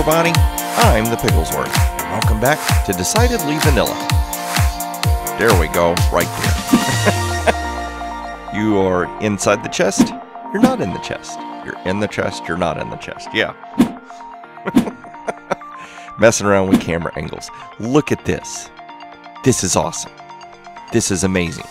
everybody, I'm the Picklesworth. Welcome back to Decidedly Vanilla. There we go, right there. You are inside the chest, you're not in the chest. You're in the chest, you're not in the chest. Yeah. Messing around with camera angles. Look at this. This is awesome. This is amazing.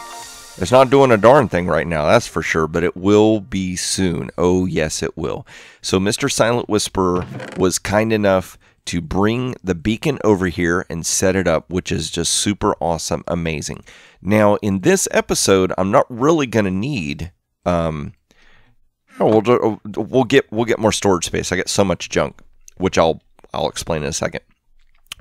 It's not doing a darn thing right now, that's for sure, but it will be soon. Oh, yes, it will. So Mr. Silent Whisperer was kind enough to bring the beacon over here and set it up, which is just super awesome, amazing. Now, in this episode, I'm not really going to need... we'll get more storage space. I got so much junk, which I'll explain in a second.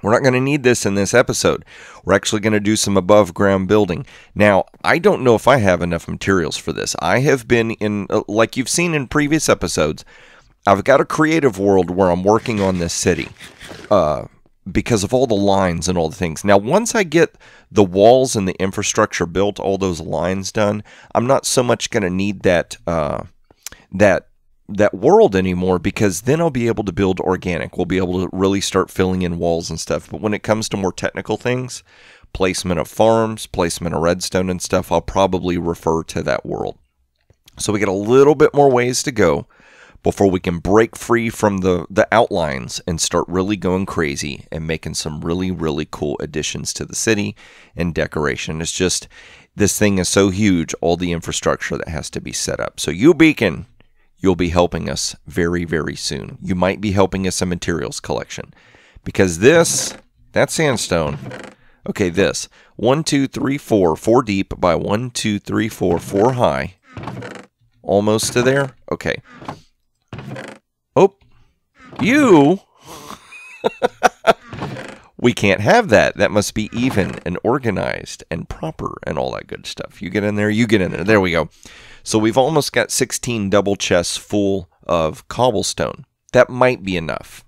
We're not going to need this in this episode. We're actually going to do some above ground building. Now, I don't know if I have enough materials for this. I have been in, like you've seen in previous episodes, I've got a creative world where I'm working on this city because of all the lines and all the things. Now, once I get the walls and the infrastructure built, all those lines done, I'm not so much going to need that world anymore, because then I'll be able to build organic. We'll be able to really start filling in walls and stuff. But when it comes to more technical things, placement of farms, placement of redstone and stuff, I'll probably refer to that world. So we got a little bit more ways to go before we can break free from the outlines and start really going crazy and making some really, really cool additions to the city and decoration. It's just, this thing is so huge, all the infrastructure that has to be set up. So you, Beacon, you'll be helping us very, very soon. You might be helping us a materials collection. Because that sandstone, okay, this, 1, 2, 3, 4, 4 deep by 1, 2, 3, 4, 4 high. Almost to there? Okay. Oh, you! We can't have that. That must be even and organized and proper and all that good stuff. You get in there, you get in there. There we go. So we've almost got 16 double chests full of cobblestone. That might be enough.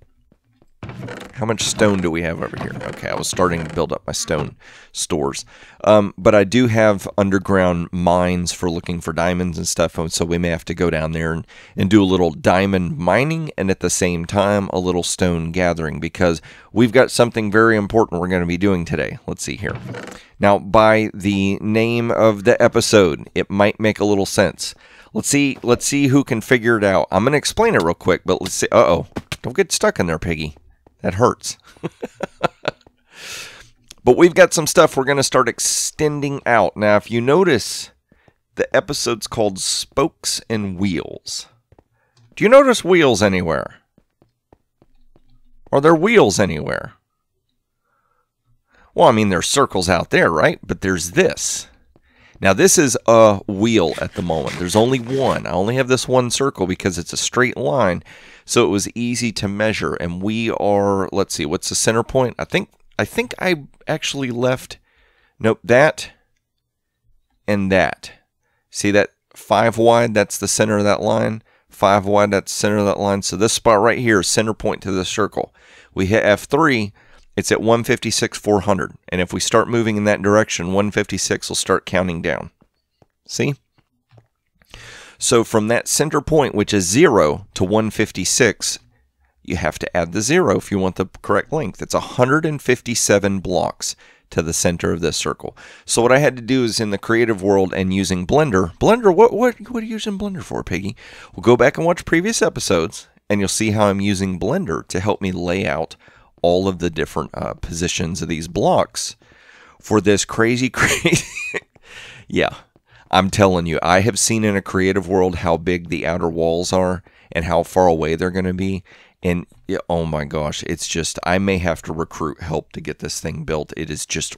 How much stone do we have over here? Okay, I was starting to build up my stone stores. But I do have underground mines for looking for diamonds and stuff, so we may have to go down there and do a little diamond mining and at the same time a little stone gathering, because we've got something very important we're going to be doing today. Let's see here. Now, by the name of the episode, it might make a little sense. Let's see who can figure it out. I'm going to explain it real quick, but let's see. Uh-oh. Don't get stuck in there, Piggy. That hurts. But we've got some stuff we're going to start extending out. Now, if you notice, the episode's called Spokes and Wheels. Do you notice wheels anywhere? Are there wheels anywhere? Well, I mean, there's circles out there, right? But there's this. Now, this is a wheel at the moment. There's only one. I only have this one circle because it's a straight line, so it was easy to measure. And we are, let's see, what's the center point? I think I actually left, nope, that and that. See that 5 wide? That's the center of that line. 5 wide, that's the center of that line. So this spot right here is center point to the circle. We hit F3. It's at 156, 400. And if we start moving in that direction, 156 will start counting down. See? So from that center point, which is 0 to 156, you have to add the 0 if you want the correct length. It's 157 blocks to the center of this circle. So what I had to do is in the creative world and using Blender. Blender, what are you using Blender for, Piggy? We'll go back and watch previous episodes, and you'll see how I'm using Blender to help me lay out all of the different positions of these blocks for this crazy. Yeah, I'm telling you, I have seen in a creative world how big the outer walls are and how far away they're going to be. And oh my gosh, it's just, I may have to recruit help to get this thing built. It is just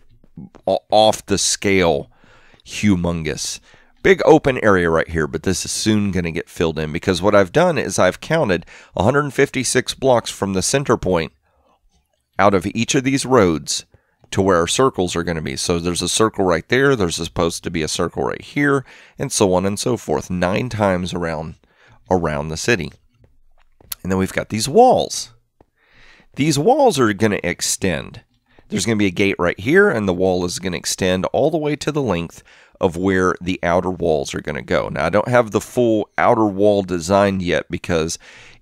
off the scale, humongous. Big open area right here, but this is soon going to get filled in, because what I've done is I've counted 156 blocks from the center point out of each of these roads to where our circles are going to be. So there's a circle right there, there's supposed to be a circle right here, and so on and so forth, 9 times around the city. And then we've got these walls. These walls are going to extend. There's going to be a gate right here, and the wall is going to extend all the way to the length of where the outer walls are going to go. Now, I don't have the full outer wall designed yet because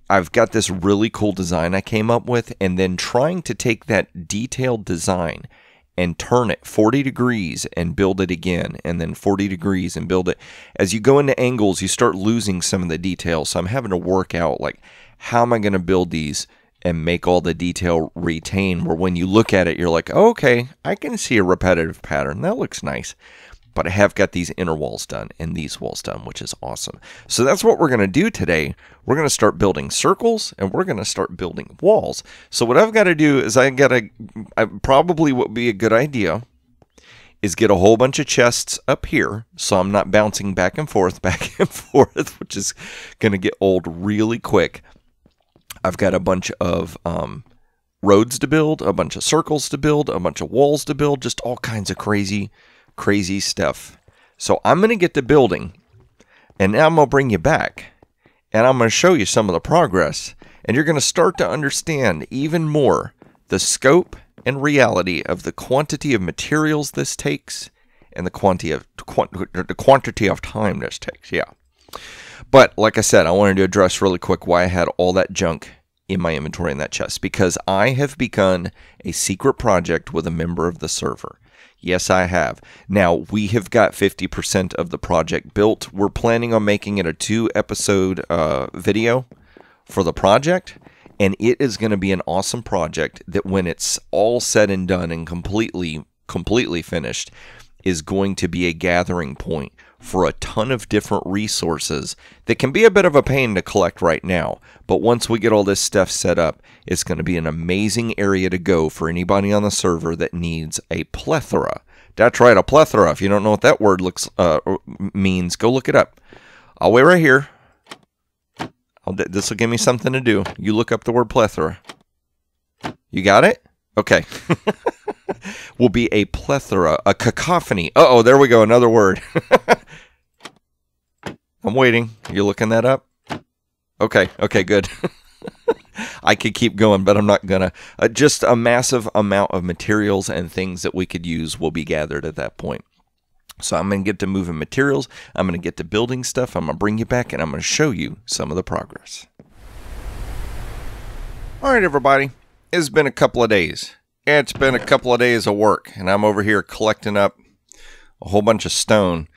I've got this really cool design I came up with, and then trying to take that detailed design and turn it 40 degrees and build it again, and then 40 degrees and build it. As you go into angles, you start losing some of the details. So I'm having to work out, like, how am I going to build these and make all the detail retain, where when you look at it, you're like, oh, okay, I can see a repetitive pattern. That looks nice. But I have got these inner walls done and these walls done, which is awesome. So that's what we're going to do today. We're going to start building circles, and we're going to start building walls. So what I've got to do is probably what would be a good idea is get a whole bunch of chests up here, so I'm not bouncing back and forth, which is going to get old really quick. I've got a bunch of roads to build, a bunch of circles to build, a bunch of walls to build, just all kinds of crazy stuff. So I'm going to get to building, and now I'm going to bring you back, and I'm going to show you some of the progress, and you're going to start to understand even more the scope and reality of the quantity of materials this takes and the quantity of time this takes. Yeah. But like I said, I wanted to address really quick why I had all that junk in my inventory in that chest, because I have begun a secret project with a member of the server. Yes, I have. Now, we have got 50% of the project built. We're planning on making it a 2-episode video for the project, and it is going to be an awesome project that when it's all said and done and completely finished, is going to be a gathering point for a ton of different resources that can be a bit of a pain to collect right now. But once we get all this stuff set up, it's going to be an amazing area to go for anybody on the server that needs a plethora. That's right, a plethora. If you don't know what that word means, go look it up. I'll wait right here. This will give me something to do. You look up the word plethora. You got it? Okay. Will be a plethora, a cacophony. Uh-oh, there we go, another word. I'm waiting. You looking that up? Okay, good. I could keep going, but I'm not gonna. Just a massive amount of materials and things that we could use will be gathered at that point. So I'm going to get to moving materials. I'm going to get to building stuff. I'm going to bring you back, and I'm going to show you some of the progress. All right, everybody. It's been a couple of days. It's been a couple of days of work, and I'm over here collecting up a whole bunch of stone.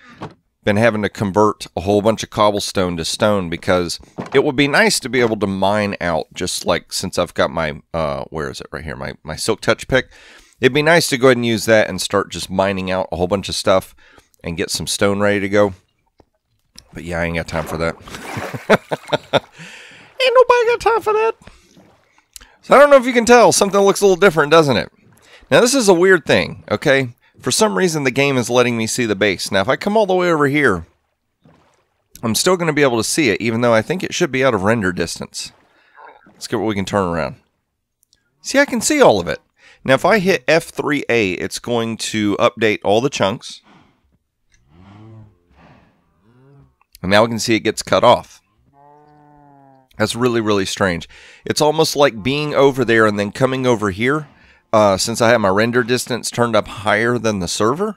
Been having to convert a whole bunch of cobblestone to stone because it would be nice to be able to mine out, just like since I've got my, where is it? Right here, my Silk Touch pick. It'd be nice to go ahead and use that and start just mining out a whole bunch of stuff and get some stone ready to go. But yeah, I ain't got time for that. Ain't nobody got time for that. So I don't know if you can tell, something looks a little different, doesn't it? Now this is a weird thing, okay? For some reason the game is letting me see the base. Now if I come all the way over here, I'm still going to be able to see it, even though I think it should be out of render distance. Let's get what we can turn around. See, I can see all of it. Now if I hit F3A, it's going to update all the chunks. And now we can see it gets cut off. That's really, really strange. It's almost like being over there and then coming over here. Since I have my render distance turned up higher than the server,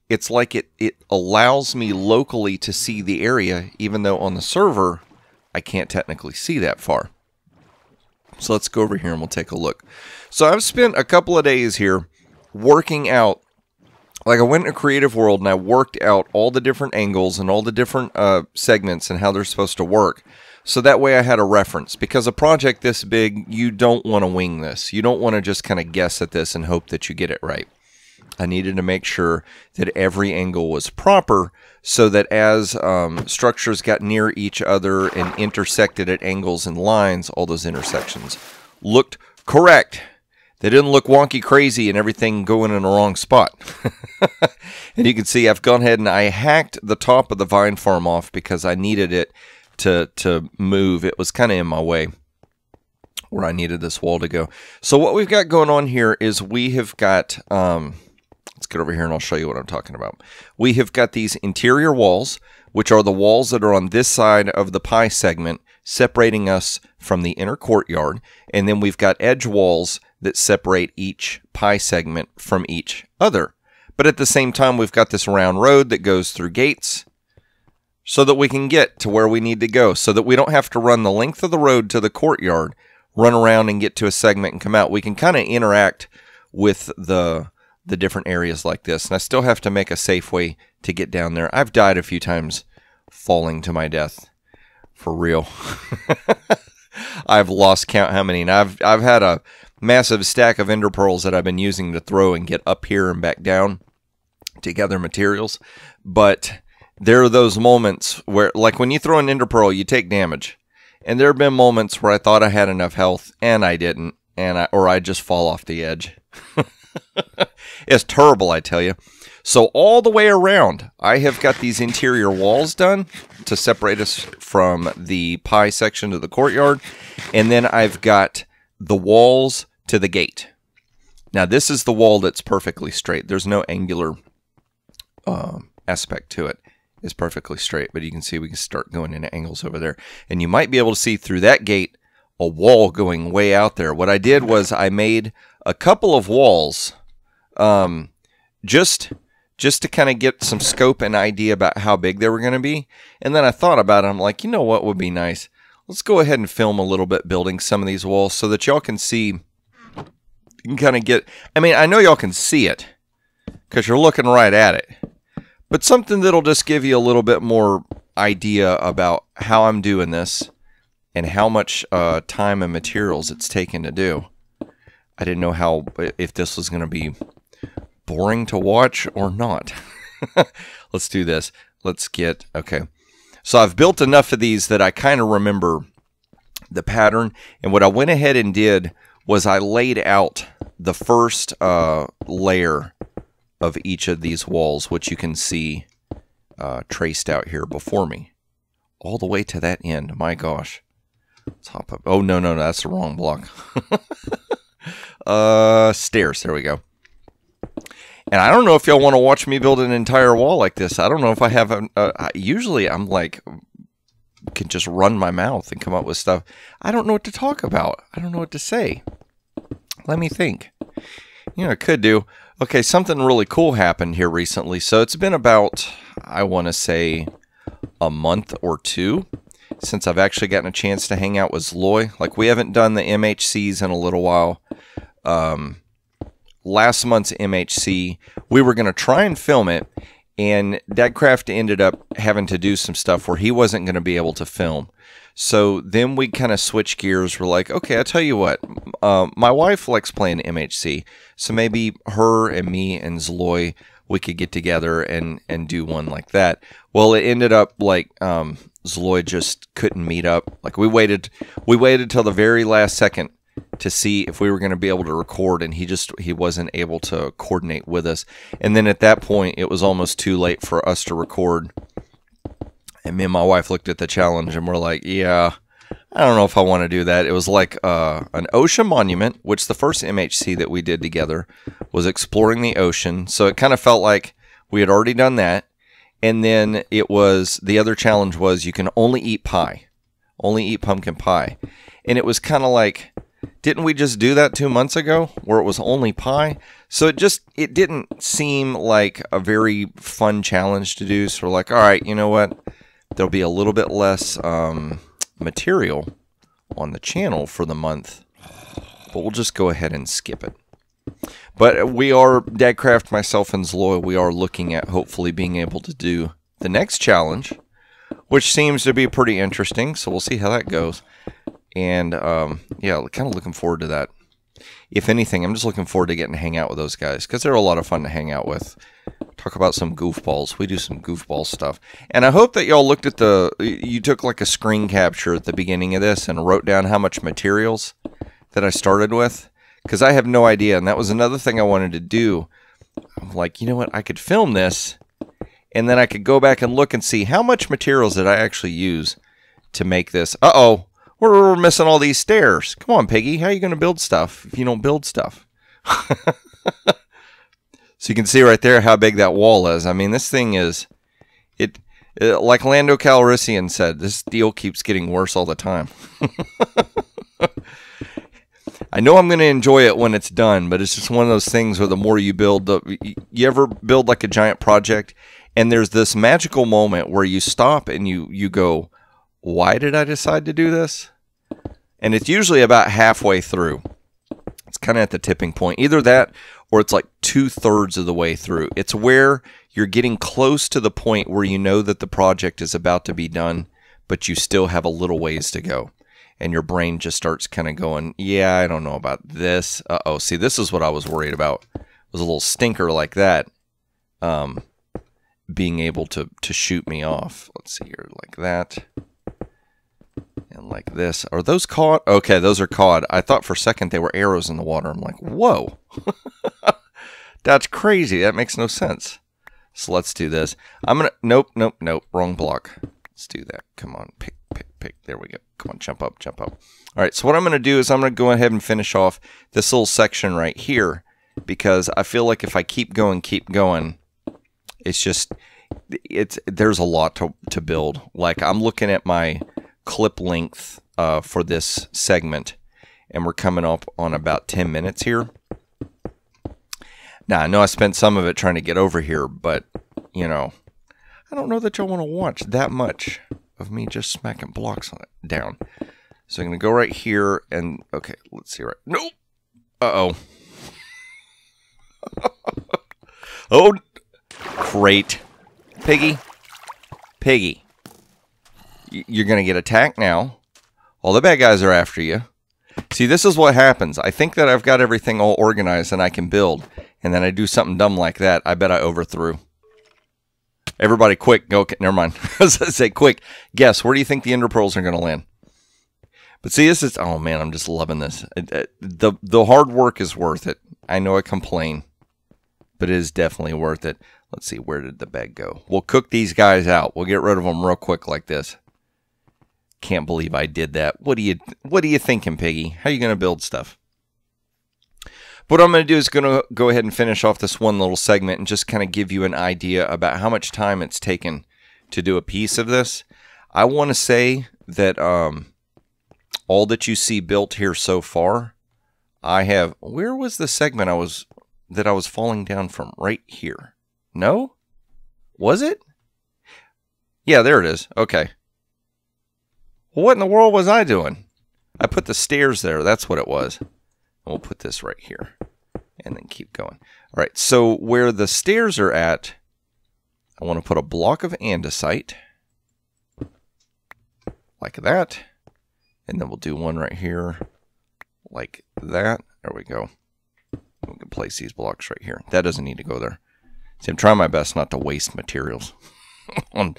it's like it allows me locally to see the area, even though on the server, I can't technically see that far. So let's go over here and we'll take a look. So I've spent a couple of days here working out. Like I went in a creative world and I worked out all the different angles and all the different segments and how they're supposed to work. So that way I had a reference. Because a project this big, you don't want to wing this. You don't want to just kind of guess at this and hope that you get it right. I needed to make sure that every angle was proper so that as structures got near each other and intersected at angles and lines, all those intersections looked correct. They didn't look wonky crazy and everything going in the wrong spot. And you can see I've gone ahead and I hacked the top of the vine farm off because I needed it to move. It was kind of in my way where I needed this wall to go. So what we've got going on here is we have got, let's get over here and I'll show you what I'm talking about. We have got these interior walls, which are the walls that are on this side of the pie segment, separating us from the inner courtyard. And then we've got edge walls that separate each pie segment from each other. But at the same time, we've got this round road that goes through gates. so that we can get to where we need to go, so that we don't have to run the length of the road to the courtyard, run around and get to a segment and come out. We can kind of interact with the different areas like this. And I still have to make a safe way to get down there. I've died a few times falling to my death. For real. I've lost count how many. And I've had a massive stack of ender pearls that I've been using to throw and get up here and back down to gather materials. But there are those moments where, like when you throw an ender pearl, you take damage. And there have been moments where I thought I had enough health and I didn't, or I just fall off the edge. It's terrible, I tell you. So all the way around, I have got these interior walls done to separate us from the pie section of the courtyard. And then I've got the walls to the gate. Now, this is the wall that's perfectly straight. There's no angular aspect to it. It's perfectly straight, but you can see we can start going into angles over there. And you might be able to see through that gate a wall going way out there. What I did was I made a couple of walls just to kind of get some scope and idea about how big they were going to be. And then I thought about it. I'm like, you know what would be nice? Let's go ahead and film a little bit building some of these walls so that y'all can see. You can kind of get, I mean, I know y'all can see it because you're looking right at it. But something that'll just give you a little bit more idea about how I'm doing this and how much time and materials it's taken to do. I didn't know if this was going to be boring to watch or not. Let's do this. Okay. So I've built enough of these that I kind of remember the pattern. And what I went ahead and did was I laid out the first layer of each of these walls, which you can see traced out here before me. All the way to that end. My gosh. Let's hop up. Oh, no, that's the wrong block. Stairs. There we go. And I don't know if y'all want to watch me build an entire wall like this. I don't know if I have usually I'm like, can just run my mouth and come up with stuff. I don't know what to talk about. I don't know what to say. Let me think. You know, I could do. Okay, something really cool happened here recently. So it's been about, I want to say, a month or two since I've actually gotten a chance to hang out with Zloy. Like, we haven't done the MHCs in a little while. Last month's MHC, we were going to try and film it, and Dadcraft ended up having to do some stuff where he wasn't going to be able to film. So then we kind of switched gears. We're like, okay, I'll tell you what. My wife likes playing MHC, so maybe her and me and Zloy, we could get together and do one like that. Well, it ended up like Zloy just couldn't meet up. Like, we waited till the very last second to see if we were going to be able to record, and he wasn't able to coordinate with us. And then at that point, it was almost too late for us to record. And me and my wife looked at the challenge and we're like, yeah, I don't know if I want to do that. It was like an ocean monument, which the first MHC that we did together was exploring the ocean. So it kind of felt like we had already done that. And then the other challenge was you can only eat pie, only eat pumpkin pie. And it was kind of like, didn't we just do that 2 months ago where it was only pie? So it didn't seem like a very fun challenge to do. So we're like, all right, you know what? There'll be a little bit less material on the channel for the month, but we'll just go ahead and skip it. But we are, Dadcraft, myself, and Zloy, we are looking at hopefully being able to do the next challenge, which seems to be pretty interesting, so we'll see how that goes. And, yeah, kind of looking forward to that. If anything, I'm just looking forward to getting to hang out with those guys, because they're a lot of fun to hang out with. Talk about some goofballs. We do some goofball stuff. And I hope that y'all looked at you took like a screen capture at the beginning of this and wrote down how much materials that I started with, because I have no idea. And that was another thing I wanted to do. I'm like, you know what? I could film this, and then I could go back and look and see how much materials did I actually use to make this. Uh-oh. We're missing all these stairs. Come on, Piggy. How are you going to build stuff if you don't build stuff? So you can see right there how big that wall is. I mean, this thing is, like Lando Calrissian said, this deal keeps getting worse all the time. I know I'm going to enjoy it when it's done, but it's just one of those things where the more you build, you ever build like a giant project And there's this magical moment where you stop and you go, why did I decide to do this? And it's usually about halfway through. It's kind of at the tipping point. Either that or it's like 2/3 of the way through. It's where you're getting close to the point where you know that the project is about to be done, but you still have a little ways to go. And your brain just starts kind of going, yeah, I don't know about this. Uh-oh, see, this is what I was worried about. It was a little stinker like that. Being able to shoot me off. Let's see here, like that. And like this. Are those caught? Okay, those are caught. I thought for a second they were arrows in the water. I'm like, whoa. That's crazy. That makes no sense. So let's do this. I'm going to... Nope. Wrong block. Let's do that. Come on. Pick. There we go. Come on, jump up. All right, so what I'm going to do is I'm going to go ahead and finish off this little section right here because I feel like if I keep going, it's just... there's a lot to build. Like, I'm looking at my clip length for this segment, and we're coming up on about 10 minutes here. Now, I know I spent some of it trying to get over here, but, you know, I don't know that y'all want to watch that much of me just smacking blocks on it down. So I'm going to go right here, and, okay, let's see right. Nope! Uh-oh. Oh, great. Piggy, you're going to get attacked now. All the bad guys are after you. See, this is what happens. I think that I've got everything all organized and I can build, and then I do something dumb like that. I bet I overthrew. Everybody, quick, go. Never mind. I was going to say, quick, guess, where do you think the ender pearls are going to land? But see, this is, oh man, I'm just loving this. The hard work is worth it. I know I complain, but it is definitely worth it. Let's see, where did the bag go? We'll cook these guys out. We'll get rid of them real quick like this. Can't believe I did that. What are you thinking, Piggy? How are you going to build stuff? What I'm going to do is going to go ahead and finish off this one little segment and just kind of give you an idea about how much time it's taken to do a piece of this. I want to say that all that you see built here so far, I have... Where was the segment I was falling down from? Right here. No? Was it? Yeah, there it is. Okay. Well, what in the world was I doing? I put the stairs there. That's what it was. And we'll put this right here. And then keep going. All right, so where the stairs are at, I want to put a block of andesite. Like that. And then we'll do one right here. Like that. There we go. We can place these blocks right here. That doesn't need to go there. See, I'm trying my best not to waste materials on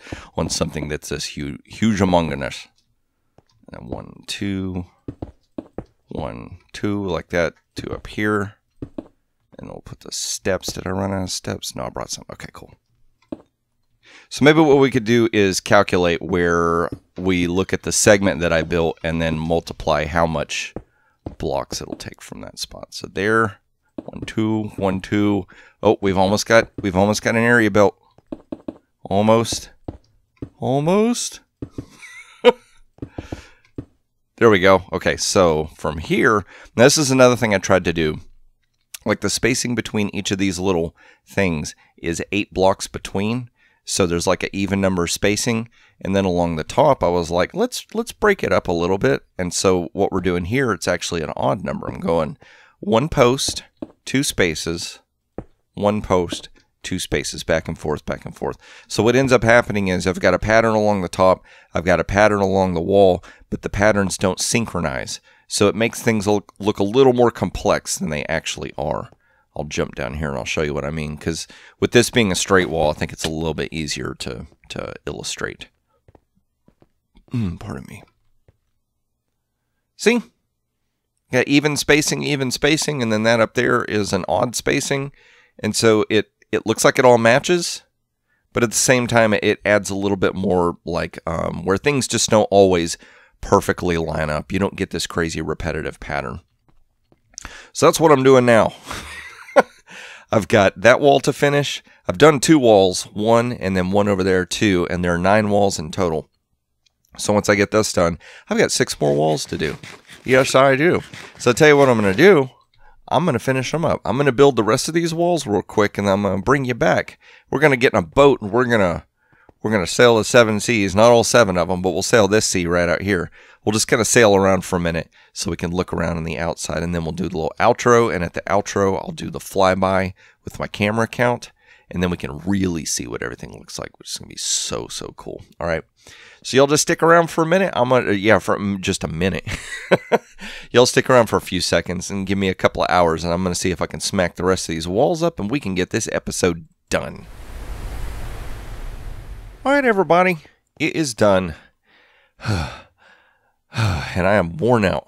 something that's this huge among us. And 1, 2, 1, 2, like that. 2 up here. And we'll put the steps. Did I run out of steps? No, I brought some. Okay, cool. So maybe what we could do is calculate where we look at the segment that I built and then multiply how much blocks it'll take from that spot. So there. 1, 2, 1, 2. Oh, we've almost got an area built. Almost. There we go. Okay, so from here, this is another thing I tried to do. Like the spacing between each of these little things is 8 blocks between. So there's like an even number of spacing. And then along the top, I was like, let's break it up a little bit. And so what we're doing here, it's actually an odd number. I'm going 1 post, 2 spaces, 1 post, 2 spaces, back and forth, back and forth. So what ends up happening is I've got a pattern along the top, I've got a pattern along the wall, but the patterns don't synchronize. So it makes things look a little more complex than they actually are. I'll jump down here and I'll show you what I mean, because with this being a straight wall, I think it's a little bit easier to illustrate. Pardon me. See? Got even spacing, and then that up there is an odd spacing. And so it looks like it all matches, but at the same time, it adds a little bit more like where things just don't always perfectly line up. You don't get this crazy repetitive pattern. So that's what I'm doing now. I've got that wall to finish. I've done 2 walls, 1 and then 1 over there, 2, and there are 9 walls in total. So once I get this done, I've got 6 more walls to do. Yes, I do. So I'll tell you what I'm going to do. I'm going to finish them up. I'm going to build the rest of these walls real quick, and I'm going to bring you back. We're going to get in a boat, and we're going to sail the 7 seas. Not all 7 of them, but we'll sail this sea right out here. We'll just kind of sail around for a minute so we can look around on the outside, and then we'll do the little outro, and at the outro, I'll do the flyby with my camera count, and then we can really see what everything looks like, which is going to be so, so cool. All right. So y'all just stick around for a minute. For just a minute. Y'all stick around for a few seconds and give me a couple of hours, and I'm going to see if I can smack the rest of these walls up, and we can get this episode done. All right, everybody. It is done. And I am worn out.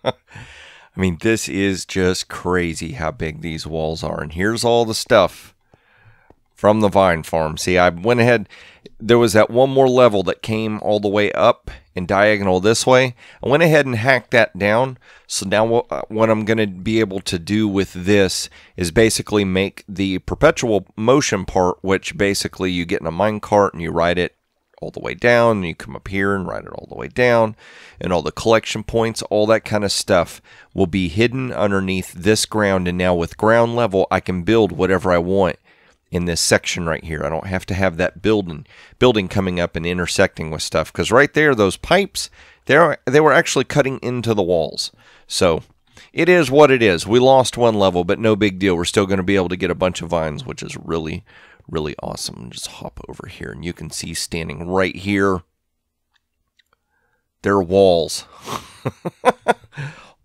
I mean, this is just crazy how big these walls are. And here's all the stuff from the vine farm. See, I went ahead. There was that one more level that came all the way up and diagonal this way. I went ahead and hacked that down. So now what I'm going to be able to do with this is basically make the perpetual motion part, which basically you get in a minecart and you ride it all the way down, and you come up here and ride it all the way down, and all the collection points, all that kind of stuff will be hidden underneath this ground. And now with ground level, I can build whatever I want in this section right here. I don't have to have that building coming up and intersecting with stuff, because right there, those pipes, they were actually cutting into the walls. So it is what it is. We lost one level, but no big deal. We're still going to be able to get a bunch of vines, which is really, really awesome. Just hop over here, and you can see standing right here, there are walls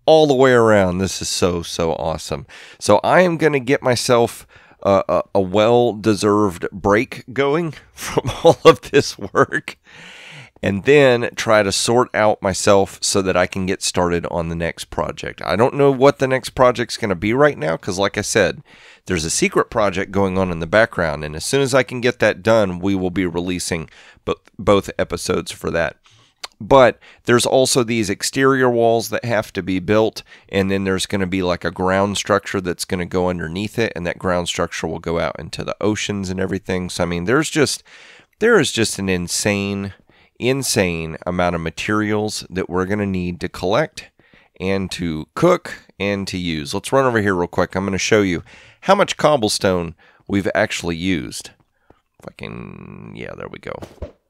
all the way around. This is so, so awesome. So I am going to get myself a well-deserved break going from all of this work, and then try to sort out myself so that I can get started on the next project. I don't know what the next project's going to be right now, because like I said, there's a secret project going on in the background, and as soon as I can get that done, we will be releasing both episodes for that. But there's also these exterior walls that have to be built, and then there's going to be like a ground structure that's going to go underneath it, and that ground structure will go out into the oceans and everything. So I mean, there is just an insane amount of materials that we're going to need to collect and to cook and to use. Let's run over here real quick. I'm going to show you how much cobblestone we've actually used. If I can, yeah, there we go.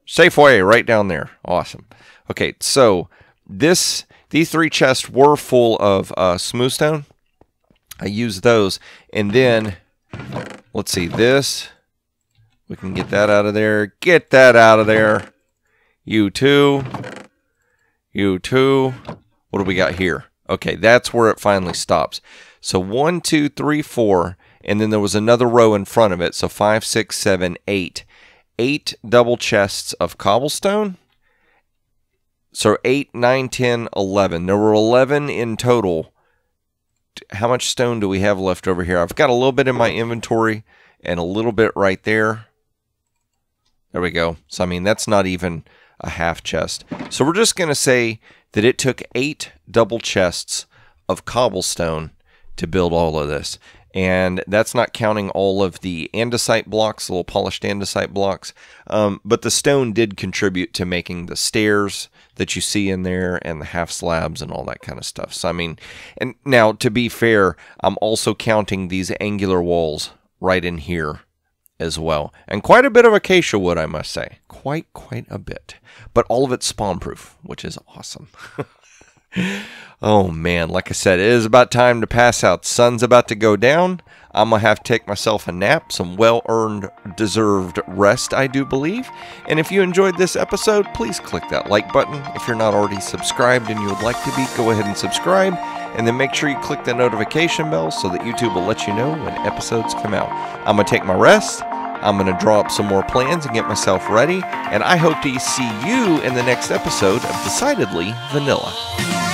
Safeway right down there. Awesome. Okay, so these 3 chests were full of smooth stone. I used those, and then let's see this. We can get that out of there. Get that out of there. You too. You too. What do we got here? Okay, that's where it finally stops. So 1, 2, 3, 4, and then there was another row in front of it. So 5, 6, 7, 8. 8 double chests of cobblestone. So 8, 9, 10, 11. There were 11 in total. How much stone do we have left over here? I've got a little bit in my inventory and a little bit right there. There we go. So, I mean, that's not even a half chest. So we're just going to say that it took 8 double chests of cobblestone to build all of this. And that's not counting all of the andesite blocks, the little polished andesite blocks. But the stone did contribute to making the stairs that you see in there and the half slabs and all that kind of stuff. So, I mean, and now to be fair, I'm also counting these angular walls right in here as well. And quite a bit of acacia wood, I must say. Quite a bit. But all of it's spawn-proof, which is awesome. Oh man, like I said, it is about time to pass out. The sun's about to go down. I'm going to have to take myself a nap, some well-earned, deserved rest, I do believe. And if you enjoyed this episode, please click that like button. If you're not already subscribed and you would like to be, go ahead and subscribe. And then make sure you click the notification bell so that YouTube will let you know when episodes come out. I'm going to take my rest. I'm going to draw up some more plans and get myself ready. And I hope to see you in the next episode of Decidedly Vanilla.